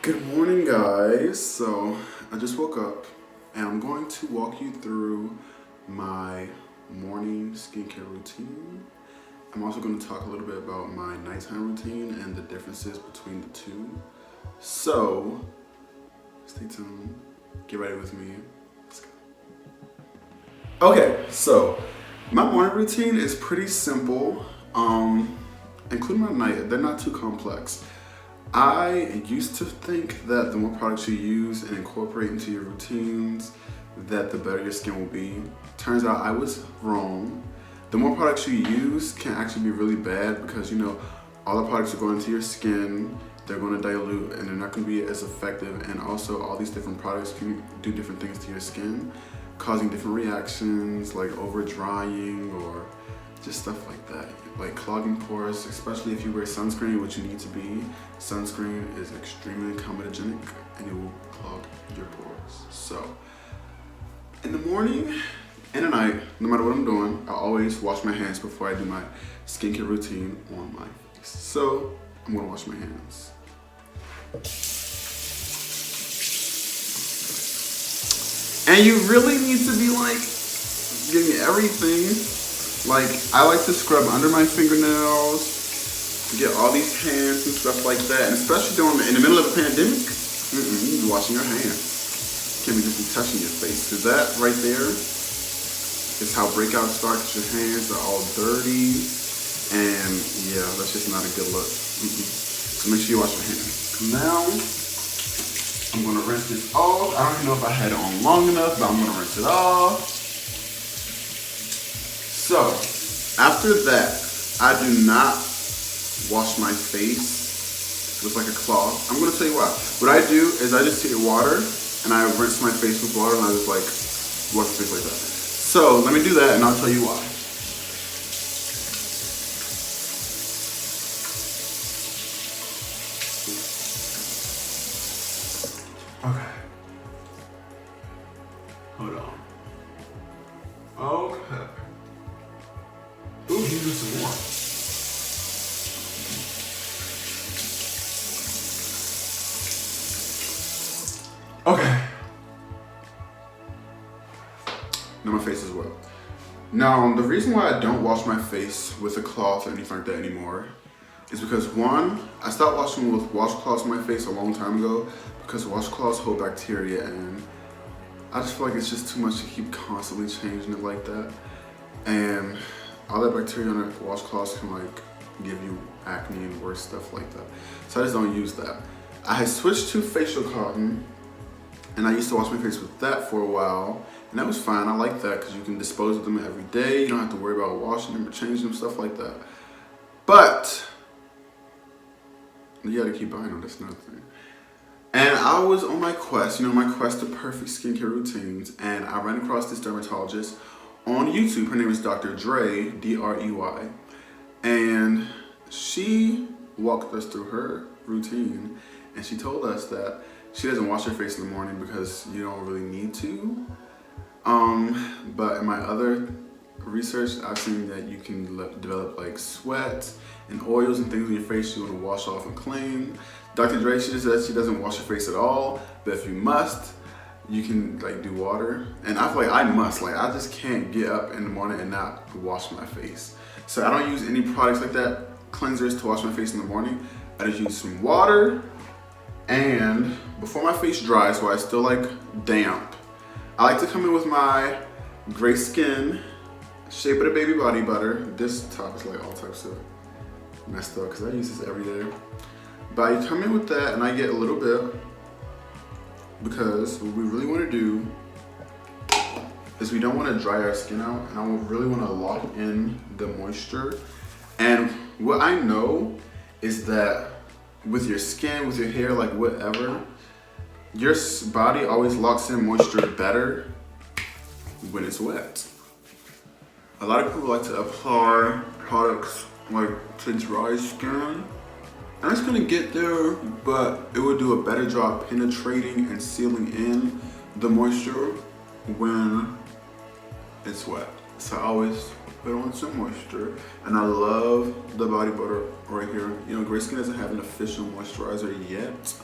Good morning, guys. So, I just woke up and I'm going to walk you through my morning skincare routine. I'm also going to talk a little bit about my nighttime routine and the differences between the two. So, stay tuned. Get ready with me. Let's go. Okay, so my morning routine is pretty simple, including my night. They're not too complex. I used to think that the more products you use and incorporate into your routines, that the better your skin will be. Turns out I was wrong. The more products you use can actually be really bad because all the products are going into your skin, they're going to dilute and they're not going to be as effective, and also all these different products can do different things to your skin, causing different reactions like over drying or just stuff like that, like clogging pores, especially if you wear sunscreen, which you need to be. Sunscreen is extremely comedogenic and it will clog your pores. So, in the morning and at night, no matter what I'm doing, I always wash my hands before I do my skincare routine on my face. So, I'm gonna wash my hands. And you really need to be like getting everything. Like, I like to scrub under my fingernails, get all these hands and stuff like that. And especially in the middle of a pandemic, you be washing your hands. Can't be just be touching your face. Because that right there is how breakouts start, because your hands are all dirty. And yeah, that's just not a good look. So make sure you wash your hands. Now, I'm gonna rinse this off. I don't even know if I had it on long enough, but I'm gonna rinse it off. So, after that, I do not wash my face with like a cloth. I'm gonna tell you why. What I do is I just take water and I rinse my face with water and I just like wash my face like that. So, let me do that and I'll tell you why. Okay. Hold on. Okay. Ooh, you do some more. Okay. Now my face is wet. Now, the reason why I don't wash my face with a cloth or anything like that anymore is because, one, I stopped washing with washcloths on my face a long time ago because washcloths hold bacteria, and I just feel like it's just too much to keep constantly changing it like that. And all that bacteria on washcloths can like give you acne and worse stuff like that. So I just don't use that. I had switched to facial cotton and I used to wash my face with that for a while, and that was fine. I like that because you can dispose of them every day. You don't have to worry about washing them or changing them, stuff like that. But you gotta keep buying them, that's another thing. And I was on my quest, my quest to perfect skincare routines, and I ran across this dermatologist on YouTube. Her name is Dr. Drey, D-R-E-Y, and she walked us through her routine, and she told us that she doesn't wash her face in the morning because you don't really need to. But in my other research, I've seen that you can develop like sweat and oils and things on your face you want to wash off and clean. Dr. Drey, she says she doesn't wash her face at all, but if you must, you can like do water. And I feel like I must, like I just can't get up in the morning and not wash my face. So I don't use any products like that, cleansers, to wash my face in the morning. I just use some water, and before my face dries, so I still like damp, I like to come in with my Gray Skin Shea Butter Baby Body Butter. This top is like all types of messed up because I use this every day. But I come in with that and I get a little bit, because what we really want to do is we don't want to dry our skin out, and I really want to lock in the moisture. And what I know is that with your skin, with your hair, like whatever, your body always locks in moisture better when it's wet. A lot of people like to apply products like to dry skin, and it's gonna get there, but it will do a better job penetrating and sealing in the moisture when it's wet. So I always put on some moisture, and I love the body butter right here. Gray Skin doesn't have an official moisturizer yet,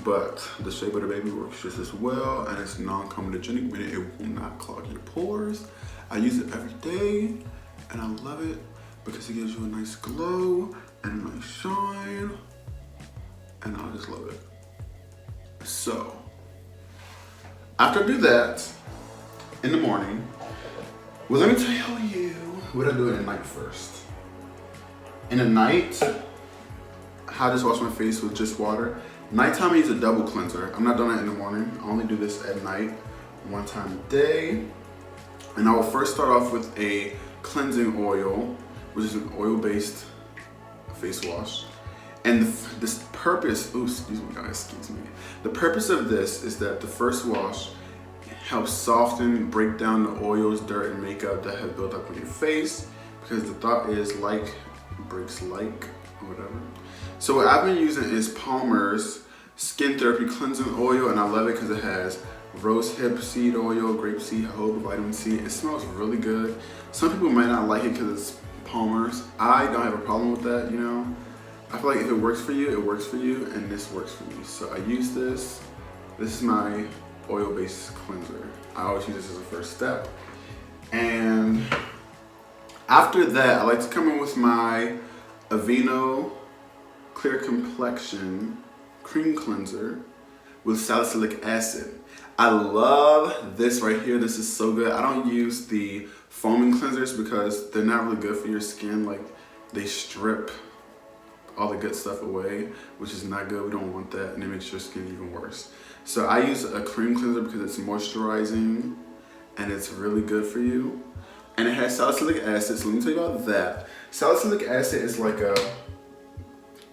but the Shea Butter Baby works just as well, and it's non-comedogenic, meaning it will not clog your pores. I use it every day, and I love it because it gives you a nice glow and a nice shine, and I just love it. So, after I do that, in the morning, well, let me tell you what I do at night first. In the night, how I just wash my face with just water. Nighttime, I use a double cleanser. I'm not doing it in the morning. I only do this at night, one time a day. And I will first start off with a cleansing oil, which is an oil-based face wash. And this purpose, excuse me guys, excuse me. The purpose of this is that the first wash helps soften, break down the oils, dirt, and makeup that have built up on your face, because the thought is like breaks like, or whatever. So what I've been using is Palmer's Skin Therapy Cleansing Oil, and I love it because it has rosehip seed oil, grapeseed, jojoba, vitamin C. It smells really good. Some people might not like it because it's Palmer's. I don't have a problem with that, you know. I feel like if it works for you, it works for you, and this works for me. So I use this. This is my oil-based cleanser. I always use this as a first step. And after that, I like to come in with my Aveeno Clear Complexion Cream Cleanser with salicylic acid. I love this right here. This is so good. I don't use the foaming cleansers because they're not really good for your skin. Like, they strip all the good stuff away, which is not good. We don't want that, and it makes your skin even worse. So I use a cream cleanser because it's moisturizing and it's really good for you. And it has salicylic acid, so let me tell you about that. Salicylic acid is like a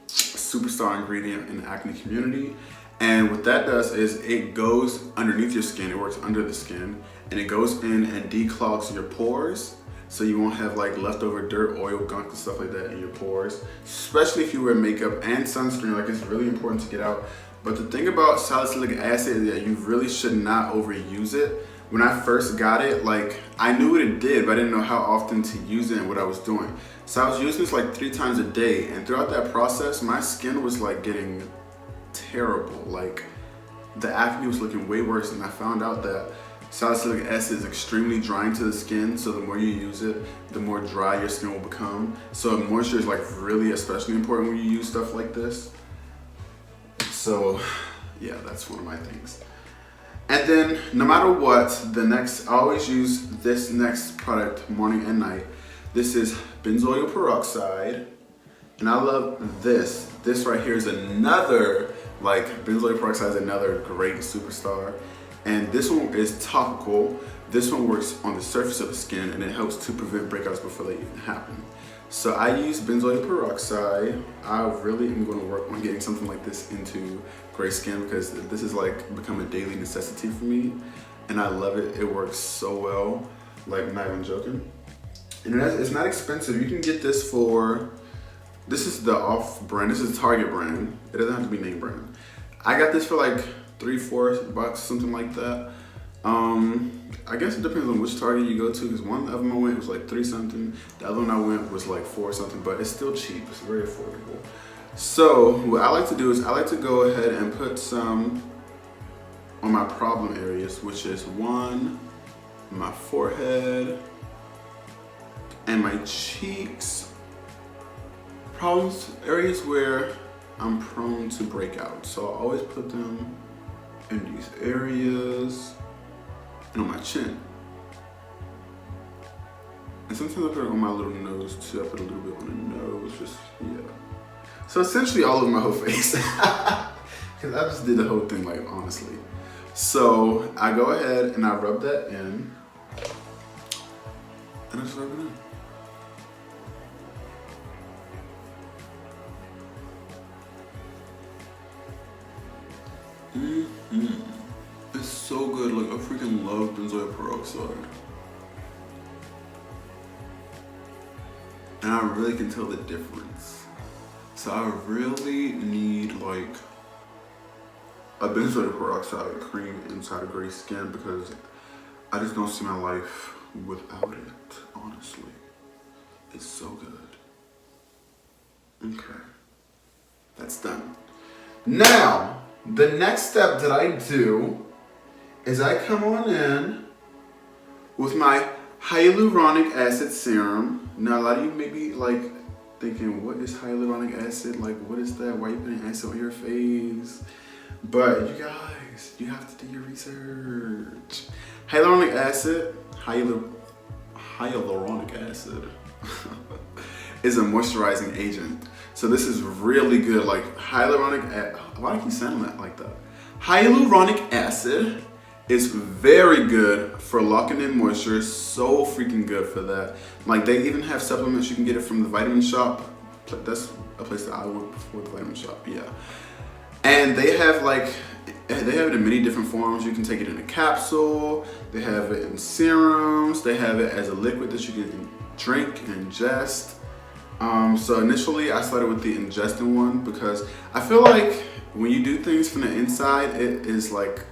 superstar ingredient in the acne community. And what that does is it goes underneath your skin, it works under the skin, and it goes in and declogs your pores, so you won't have like leftover dirt, oil, gunk, and stuff like that in your pores, especially if you wear makeup and sunscreen. Like, it's really important to get out. But the thing about salicylic acid is that you really should not overuse it. When I first got it, like, I knew what it did, but I didn't know how often to use it and what I was doing. So I was using this like 3 times a day, and throughout that process, my skin was like getting terrible. Like, the acne was looking way worse, and I found out that salicylic acid is extremely drying to the skin, so the more you use it, the more dry your skin will become. So moisture is like really especially important when you use stuff like this. So yeah, that's one of my things. And then no matter what, I always use this next product morning and night. This is benzoyl peroxide, and I love this. This right here is another, like, benzoyl peroxide is another great superstar. And this one is topical. This one works on the surface of the skin, and it helps to prevent breakouts before they even happen. So I use benzoyl peroxide. I really am going to work on getting something like this into gray skin, because this is like become a daily necessity for me, and I love it. It works so well, like, I'm not even joking. And it's not expensive. You can get this for, this is the off brand. This is Target brand. It doesn't have to be name brand. I got this for like $3-4, something like that. I guess it depends on which Target you go to, because one of them I went was like $3 something. The other one I went was like $4 something, but it's still cheap. It's very affordable. So what I like to do is I like to go ahead and put some on my problem areas, which is one, my forehead, and my cheeks. Problems, areas where I'm prone to break out. So I always put them in these areas and on my chin. And sometimes I put it on my little nose too. I put a little bit on the nose, just, yeah. So essentially all over my whole face. Because I just did the whole thing, like, honestly. So I go ahead and I rub that in. And I just rub it in. It's so good. Like, I freaking love benzoyl peroxide. And I really can tell the difference. So I really need like a benzoyl peroxide cream inside of gray skin, because I just don't see my life without it, honestly. It's so good. Okay, that's done. Now, The next step that I do is I come on in with my hyaluronic acid serum. Now, a lot of you may be like thinking, what is hyaluronic acid? Like, what is that? Why are you putting acid on your face? But you guys, you have to do your research. Hyaluronic acid, hyaluronic acid is a moisturizing agent. So this is really good. Like why do I keep saying that like that? Hyaluronic acid is very good for locking in moisture. So freaking good for that. Like they even have supplements. You can get it from the Vitamin Shop. That's a place that I went before, the Vitamin Shop. Yeah. And they have it in many different forms. You can take it in a capsule. They have it in serums. They have it as a liquid that you can drink and ingest. So initially I started with the ingesting one because I feel like when you do things from the inside, it is like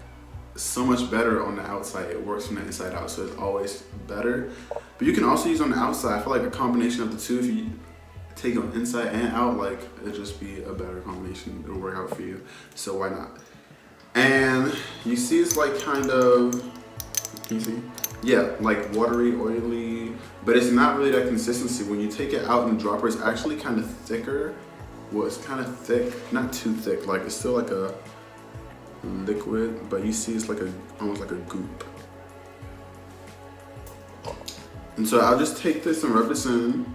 so much better on the outside. It works from the inside out, so it's always better. But you can also use on the outside. I feel like a combination of the two, if you take it on inside and out, like it'll just be a better combination. It'll work out for you, so why not? And you see it's like kind of, can you see? Yeah, like watery, oily, but it's not really that consistency. When you take it out in the dropper, it's actually kind of thicker. Well, it's kind of thick, not too thick. Like it's still like a liquid, but you see it's like almost like a goop. And so I'll just take this and rub this in,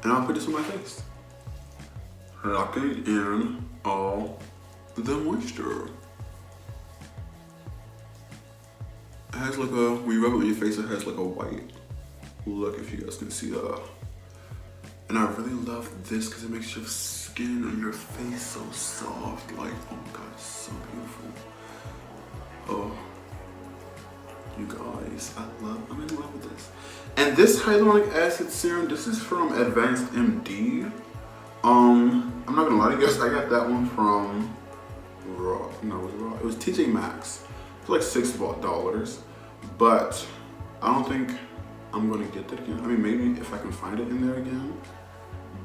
and I'll put this on my face, locking in all the moisture. It has like when you rub it on your face, it has like a white look, if you guys can see that. And I really love this because it makes your skin on your face so soft. Like, oh my god, it's so beautiful. Oh, you guys, I'm in love with this. And this hyaluronic acid serum, this is from Advanced MD. I'm not gonna lie to you guys, I got that one from Raw. No, it was Raw. It was TJ Maxx. It's like $6, but I don't think I'm gonna get that again. I mean, maybe if I can find it in there again.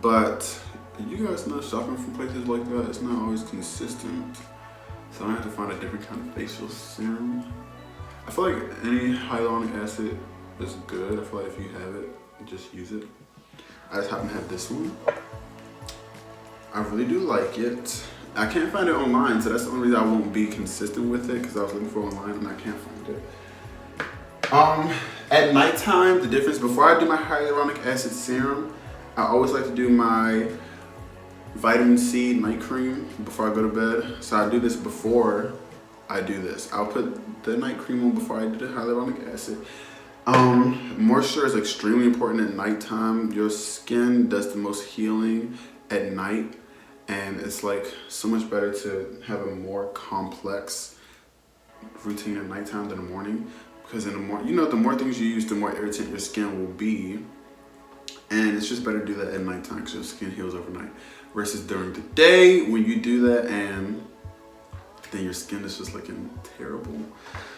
But you guys know, shopping from places like that, it's not always consistent. So I have to find a different kind of facial serum. I feel like any hyaluronic acid is good. I feel like if you have it, just use it. I just happen to have this one. I really do like it. I can't find it online, so that's the only reason I won't be consistent with it, because I was looking for it online and I can't find it. At nighttime, the difference, before I do my hyaluronic acid serum, I always like to do my vitamin C night cream before I go to bed. So I do this before I do this. I'll put the night cream on before I do the hyaluronic acid. Moisture is extremely important at nighttime. Your skin does the most healing at night, and it's like so much better to have a more complex routine at nighttime than the morning, because in the morning, you know, the more things you use, the more irritant your skin will be, and it's just better to do that at nighttime because your skin heals overnight, versus during the day when you do that and then your skin is just looking terrible.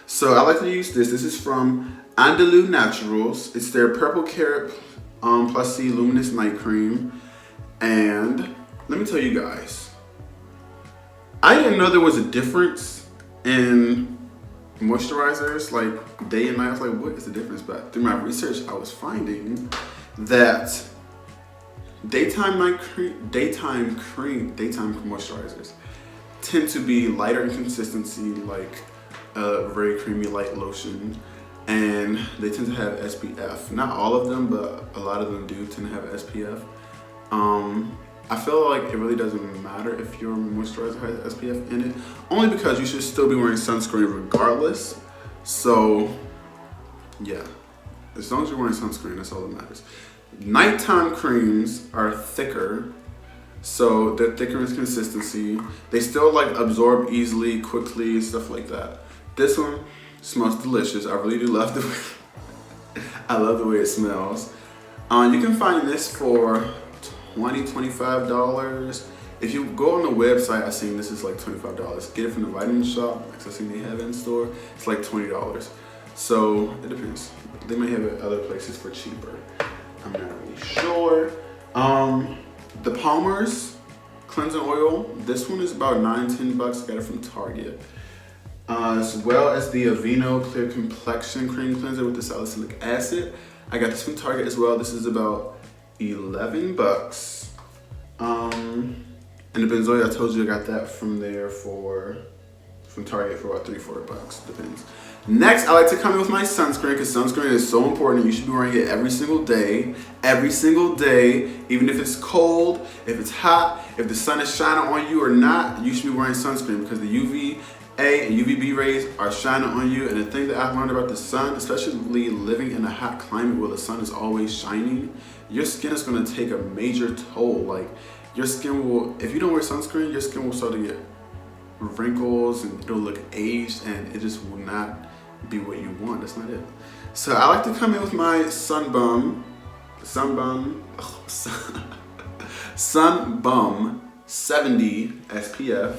So I like to use this. This is from Andalou Naturals. It's their Purple Carrot Plus C Luminous Night Cream. And let me tell you guys, I didn't know there was a difference in moisturizers, like day and night. I was like, what is the difference? But through my research, I was finding that daytime moisturizers tend to be lighter in consistency, like a very creamy light lotion, and they tend to have SPF. Not all of them, but a lot of them do tend to have SPF. I feel like it really doesn't matter if your moisturizer has SPF in it, only because you should still be wearing sunscreen regardless. So yeah, as long as you're wearing sunscreen, that's all that matters. Nighttime creams are thicker, so they're thicker in consistency. They still like absorb easily, quickly, stuff like that. This one smells delicious. I really do love the way I love the way it smells. You can find this for $25. If you go on the website, I seen this is like $25. Get it from the Vitamin Shop, because I seen they have it in store. It's like $20. So it depends. They may have it other places for cheaper. I'm not really sure. The Palmer's cleansing oil. This one is about $9-10. I got it from Target. As well as the Aveeno Clear Complexion Cream Cleanser with the salicylic acid. I got this from Target as well. This is about $11. And the benzoyl, I told you I got that from there from Target for about $3-4, depends. Next, I like to come in with my sunscreen because sunscreen is so important. You should be wearing it every single day, even if it's cold, if it's hot, if the sun is shining on you or not, you should be wearing sunscreen because the UVA and UVB rays are shining on you. And the thing that I've learned about the sun, especially living in a hot climate where the sun is always shining, your skin is going to take a major toll. Like your skin will, if you don't wear sunscreen, your skin will start to get wrinkles and it'll look aged and it just will not be what you want. That's not it. So I like to come in with my Sunbum 70 SPF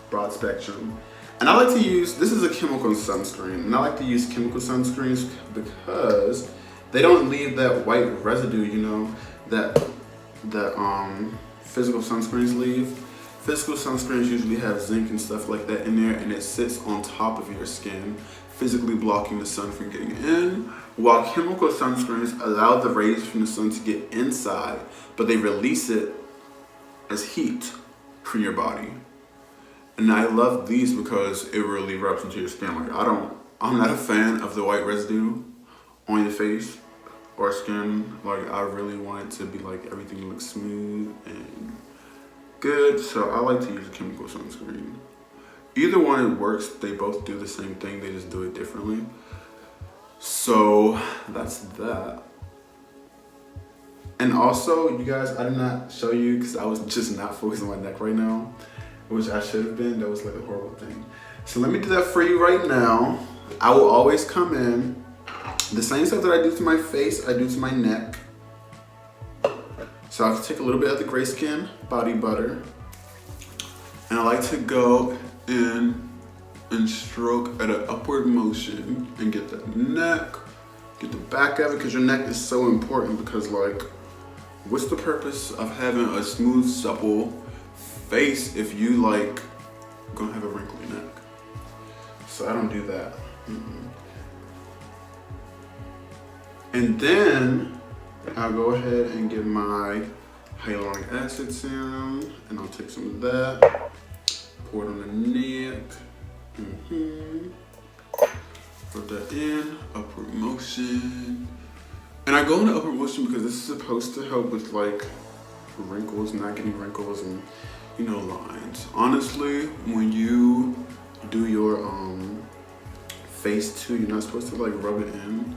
broad spectrum. And I like to use, this is a chemical sunscreen, and I like to use chemical sunscreens because they don't leave that white residue, you know, that physical sunscreens leave. Physical sunscreens usually have zinc and stuff like that in there, and it sits on top of your skin, physically blocking the sun from getting in, while chemical sunscreens allow the rays from the sun to get inside, but they release it as heat from your body. And I love these because it really rubs into your skin. Like I'm not a fan of the white residue on your face or skin. Like I really want it to be like everything looks smooth and good. So I like to use a chemical sunscreen. Either one, it works. They both do the same thing. They just do it differently. So that's that. And also, you guys, I did not show you because I was just not focused on my neck right now, which I should have been. That was like a horrible thing. So let me do that for you right now. I will always come in. The same stuff that I do to my face, I do to my neck. So I have to take a little bit of the Grayskin body butter. And I like to go in and stroke at an upward motion and get the neck, get the back of it, because your neck is so important. Because like, what's the purpose of having a smooth, supple face if you like gonna have a wrinkly neck? So I don't do that. And then I'll go ahead and get my hyaluronic acid serum, and I'll take some of that, pour it on the neck. Put that in, upward motion. And I go into upward motion because this is supposed to help with like wrinkles, not getting wrinkles and, you know, lines. Honestly, when you do your face too, you're not supposed to like rub it in.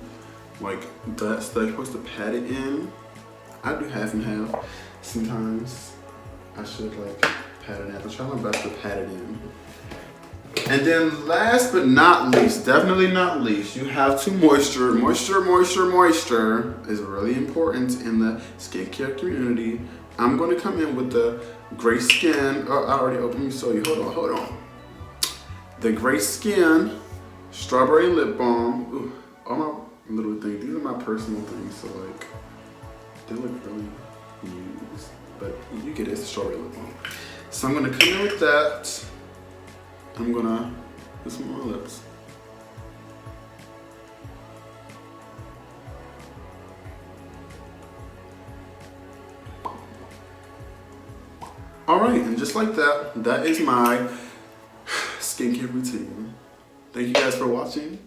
Like that stuff, you're supposed to pat it in. I do half and half. Sometimes I should like pat it in. I try my best to pat it in. And then last but not least, definitely not least, you have to moisture. Moisture is really important in the skincare community. I'm going to come in with the Grayskin. Oh, I already opened. Let me show you. Hold on. The Grayskin Strawberry Lip Balm. Ooh, all my little things. These are my personal things, so like they look really used. But you get it. It's a strawberry lip balm. So I'm going to come in with that. I'm gonna put some on my lips. All right, and just like that, that is my skincare routine. Thank you guys for watching.